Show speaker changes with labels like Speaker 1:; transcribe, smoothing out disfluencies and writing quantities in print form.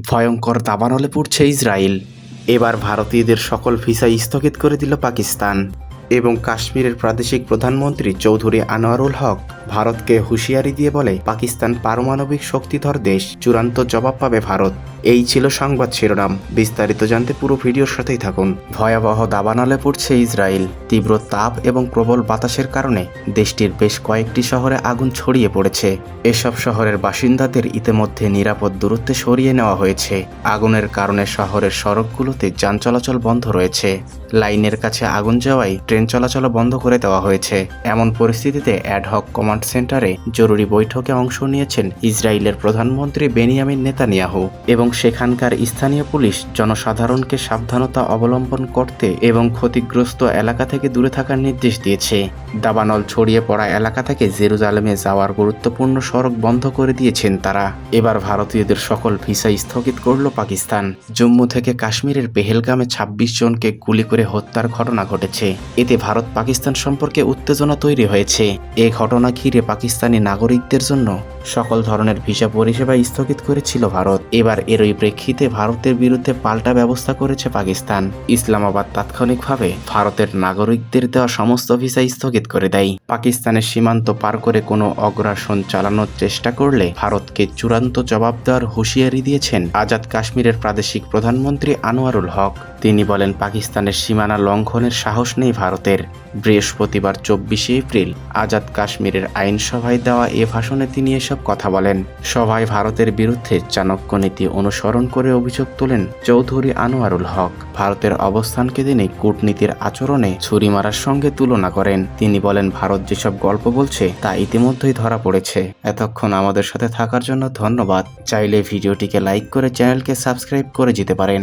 Speaker 1: ভয়ঙ্কর দাবানলে পড়ছে ইসরায়েল। এবার ভারতীয়দের সকল ভিসা স্থগিত করে দিল পাকিস্তান এবং কাশ্মীরের প্রাদেশিক প্রধানমন্ত্রী চৌধুরী আনোয়ারুল হক ভারতকে হুঁশিয়ারি দিয়ে বলে, পাকিস্তান পারমাণবিক শক্তিধর দেশ, চূড়ান্ত জবাব পাবে ভারত। এই ছিল সংবাদ শিরোনাম। বিস্তারিত জানতে পুরো ভিডিওর সাথেই থাকুন। ভয়াবহ দাবানলে পড়ছে ইসরায়েল। তীব্র তাপ এবং প্রবল বাতাসের কারণে দেশটির বেশ কয়েকটি শহরে আগুন ছড়িয়ে পড়েছে। এসব শহরের বাসিন্দাদের ইতিমধ্যে নিরাপদ দূরত্বে সরিয়ে নেওয়া হয়েছে। আগুনের কারণে শহরের সড়কগুলোতে যান চলাচল বন্ধ রয়েছে। লাইনের কাছে আগুন যাওয়ায় ট্রেন চলাচল বন্ধ করে দেওয়া হয়েছে। এমন পরিস্থিতিতে অ্যাডহক কমান্ড সেন্টারে জরুরি বৈঠকে অংশ নিয়েছেন ইসরায়েলের প্রধানমন্ত্রী বেনিয়ামিন নেতানিয়াহু এবং সেখানকার স্থানীয় পুলিশ জনসাধারণকে সাবধানতা অবলম্বন করতে এবং ক্ষতিগ্রস্ত এলাকা থেকে দূরে থাকার নির্দেশ দিয়েছে। দাবানল ছড়িয়ে পড়া এলাকা থেকে জেরুজালেমে যাওয়ার গুরুত্বপূর্ণ সড়ক বন্ধ করে দিয়েছেন তারা। এবার ভারতীয়দের সকল ভিসা স্থগিত করল পাকিস্তান। জম্মু থেকে কাশ্মীরের পেহেলগামে ২৬ জনকে গুলি করে হত্যার ঘটনা ঘটেছে। এতে ভারত পাকিস্তান সম্পর্কে উত্তেজনা তৈরি হয়েছে। এ ঘটনা ঘিরে পাকিস্তানি নাগরিকদের জন্য সকল ধরনের ভিসা পরিষেবা স্থগিত করেছিল ভারত। এবার এরই প্রেক্ষিতে ভারতের বিরুদ্ধে পাল্টা ব্যবস্থা করেছে পাকিস্তান। ইসলামাবাদ তাৎক্ষণিকভাবে ভারতের নাগরিকদের দেওয়া সমস্ত ভিসা স্থগিত করে দেয়। পাকিস্তানের সীমান্ত পার করে কোনো অগ্রাসন চালানোর চেষ্টা করলে ভারতকে চূড়ান্ত জবাব দেওয়ার হুঁশিয়ারি দিয়েছেন আজাদ কাশ্মীরের প্রাদেশিক প্রধানমন্ত্রী আনোয়ারুল হক। তিনি বলেন, পাকিস্তানের সীমানা লঙ্ঘনের সাহস নেই ভারতের। বৃহস্পতিবার ২৪শে এপ্রিল আজাদ কাশ্মীরের আইনসভায় দেওয়া এ ভাষণে তিনি এসব কথা বলেন। সভায় ভারতের বিরুদ্ধে চাণক্য নীতি অনুসরণ করে অভিযোগ তোলেন চৌধুরী আনোয়ারুল হক। ভারতের অবস্থানকে তিনি কূটনীতির আচরণে ছুরি মারার সঙ্গে তুলনা করেন। তিনি বলেন, ভারত যেসব গল্প বলছে তা ইতিমধ্যেই ধরা পড়েছে। এতক্ষণ আমাদের সাথে থাকার জন্য ধন্যবাদ। চাইলে ভিডিওটিকে লাইক করে চ্যানেলকে সাবস্ক্রাইব করে যেতে পারেন।